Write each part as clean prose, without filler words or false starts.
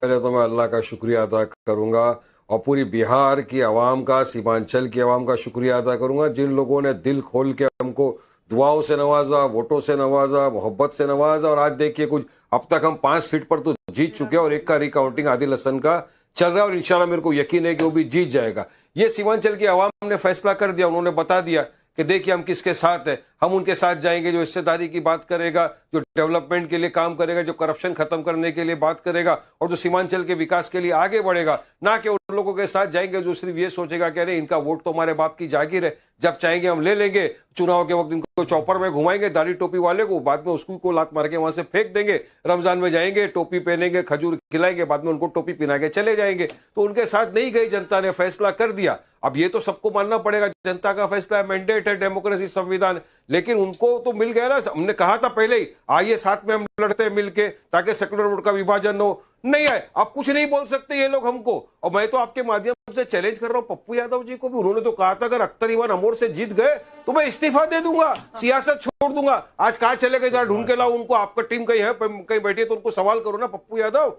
पहले तो मैं अल्लाह का शुक्रिया अदा करूंगा और पूरी बिहार की आवाम का, सीमांचल की आवाम का शुक्रिया अदा करूंगा, जिन लोगों ने दिल खोल के हमको दुआओं से नवाजा, वोटों से नवाजा, मोहब्बत से नवाजा। और आज देखिए कुछ अब तक हम 5 सीट पर तो जीत चुके हैं और एक का रिकाउंटिंग आदिल हसन का चल रहा है और इंशाल्लाह मेरे को यकीन है कि वो भी जीत जाएगा। ये सीमांचल की आवाम ने फैसला कर दिया, उन्होंने बता दिया कि देखिए हम किसके साथ हैं, हम उनके साथ जाएंगे जो हिस्सेदारी की बात करेगा, जो डेवलपमेंट के लिए काम करेगा, जो करप्शन खत्म करने के लिए बात करेगा और जो सीमांचल के विकास के लिए आगे बढ़ेगा। ना कि उन लोगों के साथ जाएंगे जो सिर्फ ये सोचेगा कि अरे इनका वोट तो हमारे बाप की जागीर है, जब चाहेंगे हम ले लेंगे, चुनाव के वक्त इनको चौपर में घुमाएंगे दाढ़ी टोपी वाले को, बाद में उसको को लात मार के वहां से फेंक देंगे, रमजान में जाएंगे टोपी पहनेंगे, खजूर खिलाएंगे, बाद में उनको टोपी पिना के चले जाएंगे। तो उनके साथ नहीं गई जनता ने, फैसला कर दिया। अब ये तो सबको मानना पड़ेगा, जनता का फैसला है, मैंडेट है, डेमोक्रेसी संविधान, लेकिन उनको तो मिल गया ना। हमने कहा था पहले ही आइए साथ में हम लड़ते हैं मिलके ताकि सेकुलर वोट का विभाजन हो, नहीं है। आप कुछ नहीं बोल सकते ये लोग हमको। और मैं तो आपके माध्यम से चैलेंज कर रहा हूं पप्पू यादव जी को भी, उन्होंने तो कहा था अगर अख्तर इवान अमोर से जीत गए तो मैं इस्तीफा दे दूंगा, सियासत छोड़ दूंगा। आज कहां चले गए, जरा ढूंढ के लाओ उनको, आपका टीम कहीं है कहीं बैठी है तो उनको सवाल करो ना। पप्पू यादव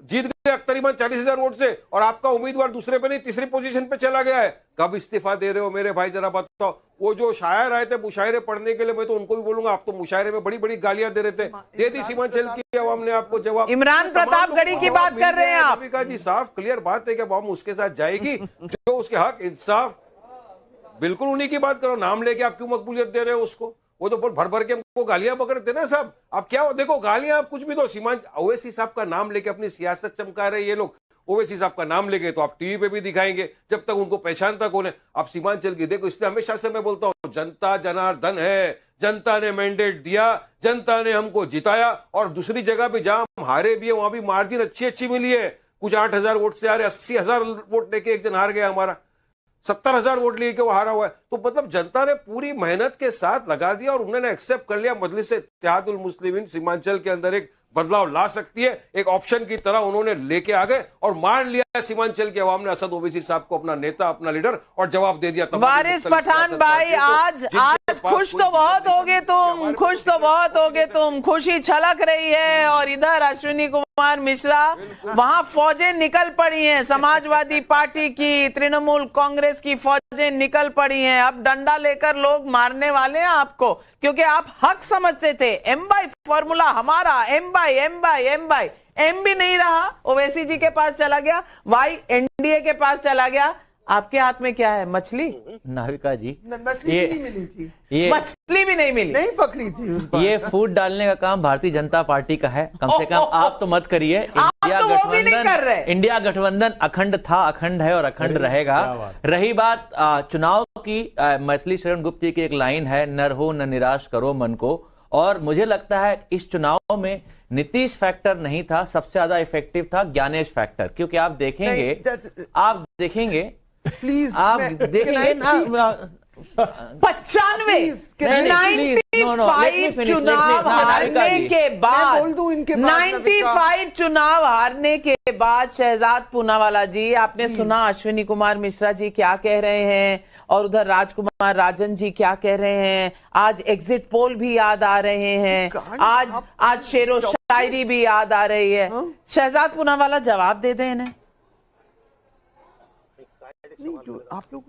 जीत गए अख्तर इवान 40,000 वोट से और आपका उम्मीदवार दूसरे पे नहीं तीसरी पोजीशन पे चला गया है, कब इस्तीफा दे रहे हो मेरे भाई, जरा बताओ। वो जो शायर आए थे मुशायरे पढ़ने के लिए, मैं तो उनको भी बोलूंगा आप तो मुशायरे में बड़ी बड़ी गालियां दे रहे थे, दे दी सीमांचल की आवाम ने आपको जवाब। इमरान प्रतापगढ़ी की बात कर रहे हैं आप। नाविका जी साफ क्लियर बात है कि आवाम उसके साथ जाएगी जो उसके हक इंसाफ, बिल्कुल उन्हीं की बात करो। नाम लेके आप क्यों मकबूलियत दे रहे हो उसको, वो तो भर भर के हमको गालियां पकड़ते ना साहब। आप क्या हो, देखो गालियां आप कुछ भी दो, ओवैसी साहब का नाम लेके अपनी सियासत चमका रहे ये लोग। ओवैसी साहब का नाम लेके तो आप टीवी पे भी दिखाएंगे, जब तक उनको पहचानता कौन है। आप सीमांचल की देखो, इसलिए हमेशा से मैं बोलता हूं जनता जनार्दन है, जनता ने मैंडेट दिया, जनता ने हमको जिताया। और दूसरी जगह पे जहां हम हारे भी है वहां भी मार्जिन अच्छी मिली है, कुछ 8,000 वोट से हारे, 80,000 वोट लेके एक जन हार गया हमारा, 70,000 वोट लेके वो हारा हुआ है। तो मतलब जनता ने पूरी मेहनत के साथ लगा दिया और उन्होंने एक्सेप्ट कर लिया मजलिस इत्तेहादुल मुस्लिमीन सीमांचल के अंदर एक बदलाव ला सकती है, एक ऑप्शन की तरह उन्होंने लेके आ गए और मान लिया सीमांचल के अवाम ने असद ओवैसी साहब को अपना नेता, अपना लीडर, और जवाब दे दिया। वारिस पठान भाई आज खुश तो बहुत होगे तुम, खुश तो बहुत होगे तुम, खुशी छलक रही है। और इधर अश्विनी कुमार मिश्रा, वहां फौजें निकल पड़ी हैं, समाजवादी पार्टी की, तृणमूल कांग्रेस की फौजें निकल पड़ी हैं। अब डंडा लेकर लोग मारने वाले हैं आपको, क्योंकि आप हक समझते थे। एम बाई फॉर्मूला हमारा, एम बाई एम भी नहीं रहा, ओवैसी जी के पास चला गया, वाई एनडीए के पास चला गया। आपके हाथ में क्या है, मछली? नाविका जी मछली नहीं मिली थी, ये मछली भी नहीं मिली, नहीं पकड़ी थी। ये फूड डालने का काम भारतीय जनता पार्टी का है, कम से कम आप तो मत करिए। इंडिया गठबंधन अखंड था, अखंड है और अखंड रहेगा। रही बात चुनाव की, मैथिली शरण गुप्त जी की एक लाइन है, नर हो न निराश करो मन को। और मुझे लगता है इस चुनाव में नीतीश फैक्टर नहीं था, सबसे ज्यादा इफेक्टिव था ज्ञानेश फैक्टर। क्योंकि आप देखेंगे प्लीज, आप देखेंगे ना 95 चुनाव हारने के बाद, 95 चुनाव हारने के बाद शहजाद पूनावाला जी, आपने सुना अश्विनी कुमार मिश्रा जी क्या कह रहे हैं और उधर राजकुमार राजन जी क्या कह रहे हैं। आज एग्जिट पोल भी याद आ रहे हैं, आज शेरो शायरी भी याद आ रही है। शहजाद पूनावाला जवाब दे दें इन्हें। आप लोग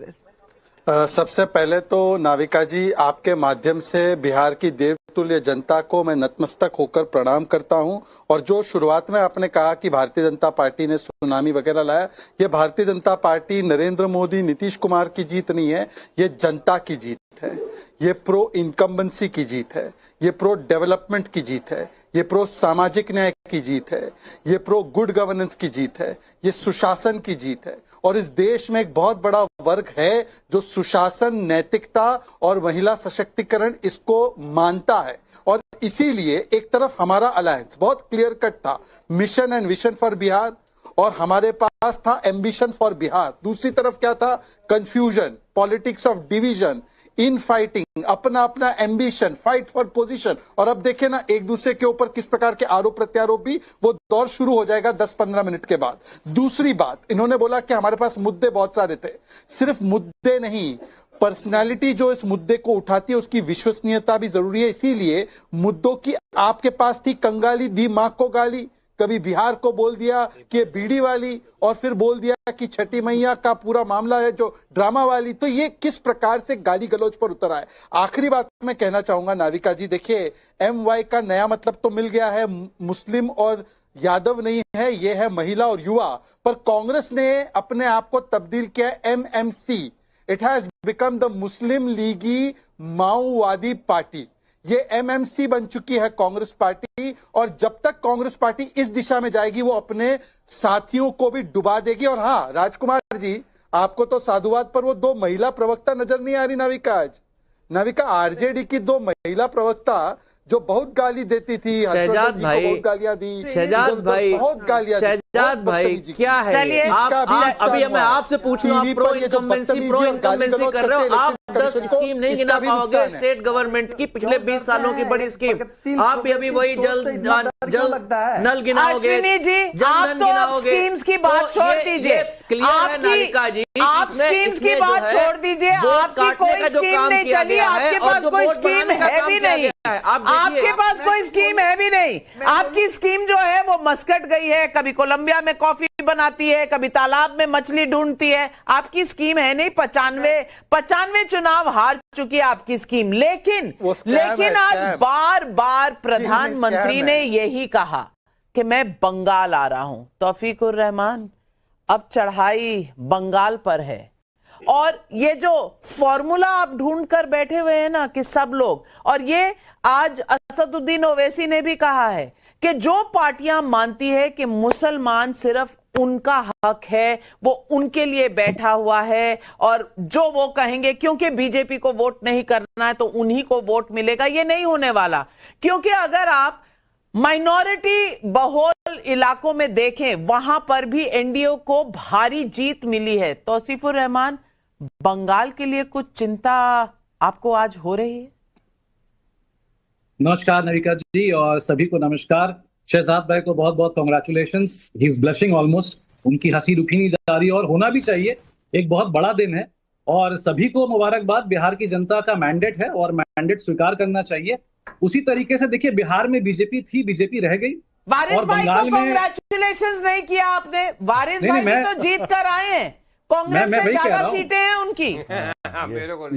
सबसे पहले तो नाविका जी, आपके माध्यम से बिहार की देवतुल्य जनता को मैं नतमस्तक होकर प्रणाम करता हूं। और जो शुरुआत में आपने कहा कि भारतीय जनता पार्टी ने सुनामी वगैरह लाया, ये भारतीय जनता पार्टी नरेंद्र मोदी, नीतीश कुमार की जीत नहीं है, ये जनता की जीत है, ये प्रो इनकम्बेंसी की जीत है, ये प्रो डेवलपमेंट की जीत है, ये प्रो सामाजिक न्याय की जीत है, ये प्रो गुड गवर्नेंस की जीत है, ये सुशासन की जीत है। और इस देश में एक बहुत बड़ा वर्ग है जो सुशासन, नैतिकता और महिला सशक्तिकरण इसको मानता है। और इसीलिए एक तरफ हमारा अलायंस बहुत क्लियर कट था, mission and vision for Bihar, और हमारे पास था एम्बिशन फॉर बिहार। दूसरी तरफ क्या था, confusion, politics of division, in fighting, अपना अपना एम्बिशन, फाइट फॉर पोजीशन। और अब देखें ना एक दूसरे के ऊपर किस प्रकार के आरोप प्रत्यारोप भी, वो दौर शुरू हो जाएगा 10-15 मिनट के बाद। दूसरी बात, इन्होंने बोला कि हमारे पास मुद्दे बहुत सारे थे। सिर्फ मुद्दे नहीं, पर्सनालिटी जो इस मुद्दे को उठाती है उसकी विश्वसनीयता भी जरूरी है। इसीलिए मुद्दों की आपके पास थी कंगाली दी मां को गाली, कभी बिहार को बोल दिया कि ये बीड़ी वाली, और फिर बोल दिया कि छठी मैया का पूरा मामला है जो ड्रामा वाली। तो ये किस प्रकार से गाली गलौज पर उतर आए। आखिरी बात मैं कहना चाहूंगा नाविका जी, देखिए MY का नया मतलब तो मिल गया है, मुस्लिम और यादव नहीं है, ये है महिला और युवा। पर कांग्रेस ने अपने आप को तब्दील किया MMC, it has become the Muslim लीगी माओवादी पार्टी। ये MMC बन चुकी है कांग्रेस पार्टी, और जब तक कांग्रेस पार्टी इस दिशा में जाएगी वो अपने साथियों को भी डुबा देगी। और हाँ राजकुमार जी, आपको तो साधुवाद पर वो 2 महिला प्रवक्ता नजर नहीं आ रही नाविका। आज नाविका RJD की 2 महिला प्रवक्ता जो बहुत गाली देती थी, शहजाद भाई बहुत गालियां दी, शहजाद भाई बहुत गालियां दी, शहजाद भाई क्या है ये? आप अभी मैं आपसे पूछ रहा हूँ, आप प्रो इनकम्बेंसी कर रहे हो, आप 10 स्कीम नहीं गिना पाओगे स्टेट गवर्नमेंट की पिछले 20 सालों की बड़ी स्कीम। आप भी अभी वही जल्द नल गिनाओगे, आप तो स्कीम्स की बात छोड़ दीजिए, आप स्कीम्स की बात छोड़ दीजिए, आपकी कोई स्कीम नहीं चली, आपके पास कोई स्कीम है भी नहीं, आपके पास कोई स्कीम है भी नहीं। आपकी स्कीम जो है वो मस्कट गई है, कभी कोलंबिया में कॉफी बनाती है, कभी तालाब में मछली ढूंढती है, आपकी स्कीम है नहीं। 95 चुनाव हार चुकी है आपकी स्कीम। लेकिन आज बार बार प्रधानमंत्री ने यही कहा कि मैं बंगाल आ रहा हूं। तौफीकुर रहमान, अब चढ़ाई बंगाल पर है, और ये जो फॉर्मूला आप ढूंढ कर बैठे हुए हैं ना कि सब लोग, और ये आज असदुद्दीन ओवैसी ने भी कहा है कि जो पार्टियां मानती है कि मुसलमान सिर्फ उनका हक है, वो उनके लिए बैठा हुआ है, और जो वो कहेंगे क्योंकि बीजेपी को वोट नहीं करना है तो उन्हीं को वोट मिलेगा, ये नहीं होने वाला। क्योंकि अगर आप माइनॉरिटी बहुल इलाकों में देखें, वहां पर भी एनडीए को भारी जीत मिली है। तौसीफुर रहमान, बंगाल के लिए कुछ चिंता आपको आज हो रही है? नमस्कार नविका जी, और सभी को नमस्कार। शहजाद भाई को बहुत बहुत congratulations, he is blushing almost, उनकी हंसी रुकी नहीं जा रही, और होना भी चाहिए। एक बहुत बड़ा दिन है और सभी को मुबारकबाद। बिहार की जनता का मैंडेट है और मैंडेट स्वीकार करना चाहिए। उसी तरीके से देखिए, बिहार में बीजेपी थी, बीजेपी रह गई, वारिस और भाई बंगाल को में कांग्रेचुलेशंस नहीं किया आपने। वारिस भाई भी तो जीत कर आए हैं, कांग्रेस में ज्यादा सीटें हैं उनकी।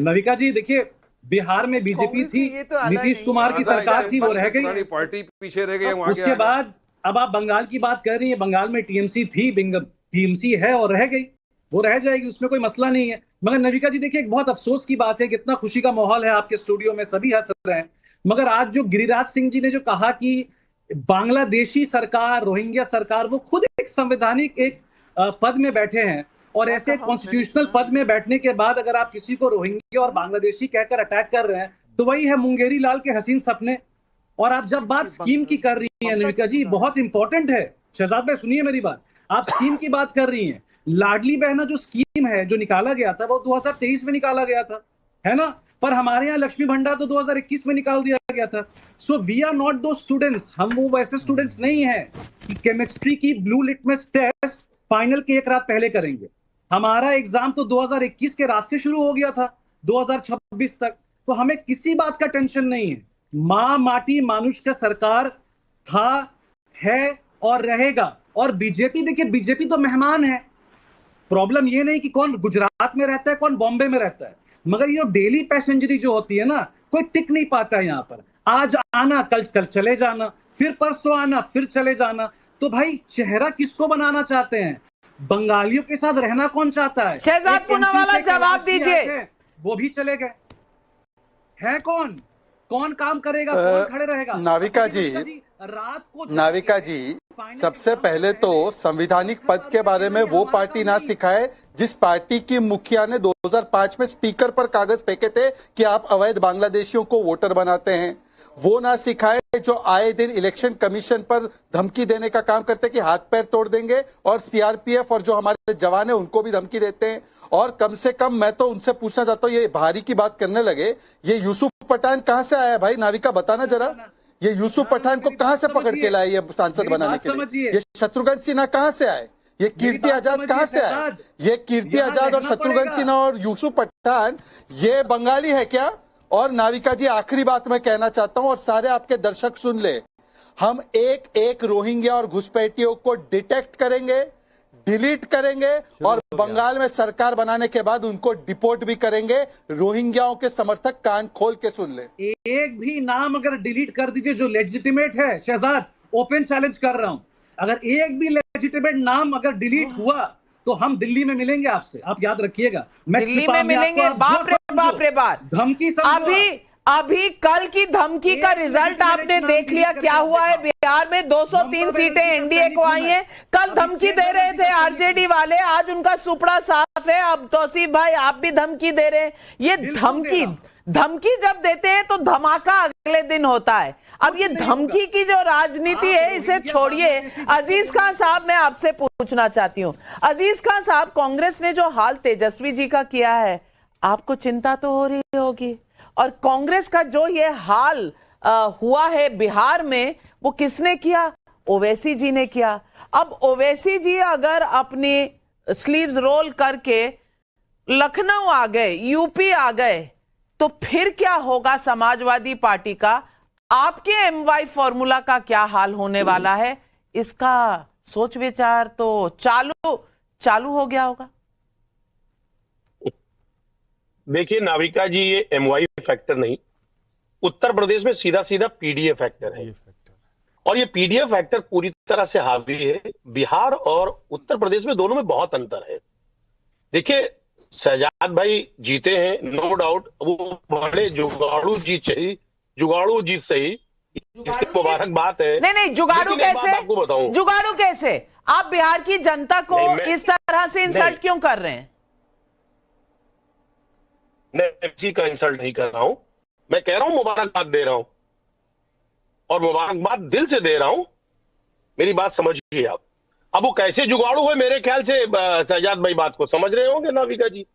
नविका जी देखिए, बिहार में बीजेपी थी, नीतीश कुमार की सरकार थी, वो रह गई, पार्टी पीछे रह गई। उसके बाद अब आप बंगाल की बात कर रही हैं, बंगाल में टीएमसी थी, टीएमसी है और रह गई, वो रह जाएगी, उसमें कोई मसला नहीं है। मगर नविका जी देखिए, एक बहुत अफसोस की बात है, कितना खुशी का माहौल है आपके स्टूडियो में, सभी हंस रहे हैं, मगर आज जो गिरिराज सिंह जी ने जो कहा कि बांग्लादेशी सरकार, रोहिंग्या सरकार, वो खुद एक संवैधानिक एक पद में बैठे हैं, और ऐसे कॉन्स्टिट्यूशनल पद में बैठने के बाद अगर आप किसी को रोहिंग्या और बांग्लादेशी कहकर अटैक कर रहे हैं, तो वही है मुंगेरी लाल के हसीन सपने। और आप जब बात स्कीम की कर रही हैं नविका जी, बहुत इंपॉर्टेंट है, शहजाद भाई सुनिए मेरी बात, आप स्कीम की बात कर रही हैं, लाडली बहना जो स्कीम है जो निकाला गया था वो 2023 में निकाला गया था, है ना, पर हमारे यहाँ लक्ष्मी भंडार तो 2021 में निकाल दिया गया था। सो वी आर नॉट दो स्टूडेंट्स, हम वो वैसे स्टूडेंट्स नहीं है कि केमिस्ट्री की ब्लू लिटमस टेस्ट फाइनल के एक रात पहले करेंगे। हमारा एग्जाम तो 2021 के रात से शुरू हो गया था 2026 तक, तो हमें किसी बात का टेंशन नहीं है। माँ माटी मानुष का सरकार था, है और रहेगा। और बीजेपी देखिए, बीजेपी तो मेहमान है, प्रॉब्लम ये नहीं कि कौन गुजरात में रहता है कौन बॉम्बे में रहता है, मगर ये डेली पैसेंजरी जो होती है ना, कोई टिक नहीं पाता है यहाँ पर। आज आना, कल चले जाना, फिर परसों आना, फिर चले जाना। तो भाई चेहरा किसको बनाना चाहते हैं? बंगालियों के साथ रहना कौन चाहता है? शहजाद पूनावाला जवाब दीजिए। वो भी चले गए, है कौन काम करेगा, कौन खड़े रहेगा? नाविका जी, रात को नाविका जी, सबसे पहले तो संवैधानिक पद के बारे में वो पार्टी ना सिखाए जिस पार्टी की मुखिया ने 2005 में स्पीकर पर कागज फेंके थे कि आप अवैध बांग्लादेशियों को वोटर बनाते हैं। वो ना सिखाए जो आए दिन इलेक्शन कमीशन पर धमकी देने का काम करते कि हाथ पैर तोड़ देंगे, और सीआरपीएफ और जो हमारे जवान है उनको भी धमकी देते हैं। और कम से कम मैं तो उनसे पूछना चाहता हूँ, ये भारी की बात करने लगे, ये यूसुफ पठान कहाँ से आया भाई? नाविका बताना जरा, ये यूसुफ पठान को कहाँ से पकड़ के लाए ये सांसद बनाने के लिए? ये शत्रुघ्न सिन्हा कहाँ से आए? ये कीर्ति आजाद कहाँ से आए? ये कीर्ति आजाद और शत्रुघ्न सिन्हा और यूसुफ पठान ये बंगाली है क्या? और नाविका जी, आखिरी बात मैं कहना चाहता हूं और सारे आपके दर्शक सुन ले, हम एक एक रोहिंग्या और घुसपैठियों को डिटेक्ट करेंगे, डिलीट करेंगे और बंगाल में सरकार बनाने के बाद उनको डिपोर्ट भी करेंगे। रोहिंग्याओं के समर्थक कान खोल के सुन ले। एक भी नाम अगर डिलीट कर दीजिए जो लेजिटिमेट है, शहजाद ओपन चैलेंज कर रहा हूं, अगर एक भी लेजिटिमेट नाम अगर डिलीट हुआ तो हम दिल्ली में मिलेंगे आपसे, आप याद रखिएगा। दिल्ली में मिलेंगे? बाप रे बाप, धमकी अभी कल की धमकी का रिजल्ट आपने देख लिया क्या हुआ है। बिहार में 203 सीटें एनडीए को आई हैं। कल धमकी दे रहे थे आरजेडी वाले, आज उनका सुपड़ा साफ है। अब तौसीफ भाई आप भी धमकी दे रहे हैं। ये धमकी जब देते हैं तो धमाका अगले दिन होता है। अब ये धमकी की जो राजनीति है इसे छोड़िए। अजीज खान साहब, मैं आपसे पूछना चाहती हूँ, अजीज खान साहब, कांग्रेस ने जो हाल तेजस्वी जी का किया है, आपको चिंता तो हो रही होगी। और कांग्रेस का जो ये हाल हुआ है बिहार में, वो किसने किया? ओवैसी जी ने किया। अब ओवैसी जी अगर अपनी स्लीव्स रोल करके लखनऊ आ गए, यूपी आ गए, तो फिर क्या होगा समाजवादी पार्टी का? आपके एमवाई फॉर्मूला का क्या हाल होने वाला है? इसका सोच विचार तो चालू हो गया होगा। देखिए नाविका जी, ये एमवाई फैक्टर नहीं, उत्तर प्रदेश में सीधा सीधा पीडीए फैक्टर है। और ये पीडीए फैक्टर पूरी तरह से हावी है। बिहार और उत्तर प्रदेश में दोनों में बहुत अंतर है। देखिए शहजाद भाई जीते हैं, नो डाउट, वो बड़े जुगाड़ू जीत सही, मुबारकबाद है। नहीं, जुगाड़ू कैसे? आपको बताऊं, जुगाड़ू कैसे? आप बिहार की जनता को इस तरह से इंसल्ट क्यों कर रहे हैं? मैं किसी का इंसल्ट नहीं कर रहा हूं, मैं कह रहा हूं मुबारकबाद दे रहा हूं, और मुबारकबाद दिल से दे रहा हूं। मेरी बात समझिए आप। अब वो कैसे जुगाड़ू है, मेरे ख्याल से शहजाद भाई बात को समझ रहे होंगे नाविका जी।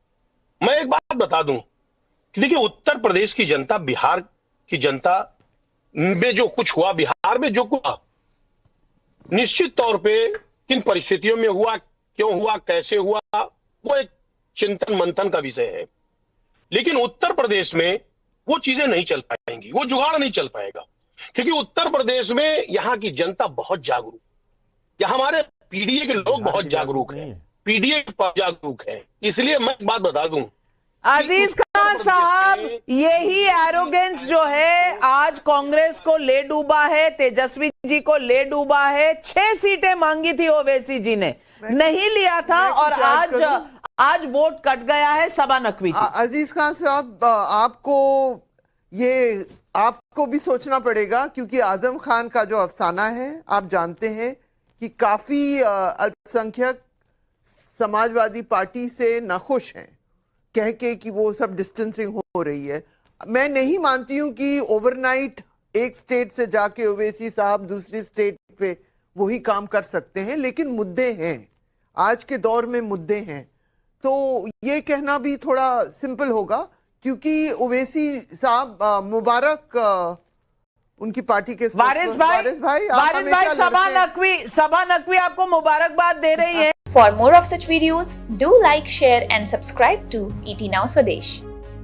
मैं एक बात बता दूं कि देखिए उत्तर प्रदेश की जनता, बिहार की जनता में जो कुछ हुआ, बिहार में जो कुछ हुआ, निश्चित तौर पे किन परिस्थितियों में हुआ, क्यों हुआ, कैसे हुआ, वो एक चिंतन मंथन का विषय है। लेकिन उत्तर प्रदेश में वो चीजें नहीं चल पाएंगी, वो जुगाड़ नहीं चल पाएगा, क्योंकि उत्तर प्रदेश में यहाँ की जनता बहुत जागरूक, यहाँ हमारे पीडीए के लोग बहुत जागरूक हैं, पीडीए जागरूक है। इसलिए मैं एक बात बता दूं, अजीज खान साहब, यही एरोगेंस जो है आज कांग्रेस को ले डूबा है, तेजस्वी जी को ले डूबा है। 6 सीटें मांगी थी ओवैसी जी ने, नहीं लिया था, और आज वोट कट गया है सबा नकवी जी। अजीज खान साहब, आपको भी सोचना पड़ेगा, क्योंकि आजम खान का जो अफसाना है, आप जानते हैं कि काफी अल्पसंख्यक समाजवादी पार्टी से नाखुश हैं, कह के कि वो सब डिस्टेंसिंग हो रही है। मैं नहीं मानती हूं कि ओवरनाइट एक स्टेट से जाके ओवैसी साहब दूसरी स्टेट पे वही काम कर सकते हैं, लेकिन मुद्दे हैं, आज के दौर में मुद्दे हैं। तो ये कहना भी थोड़ा सिंपल होगा, क्योंकि ओवैसी साहब मुबारक उनकी पार्टी के वारिस भाई सबा नकवी आपको मुबारकबाद दे रही है। For more of such videos, do like, share and subscribe to ET Now Swadesh.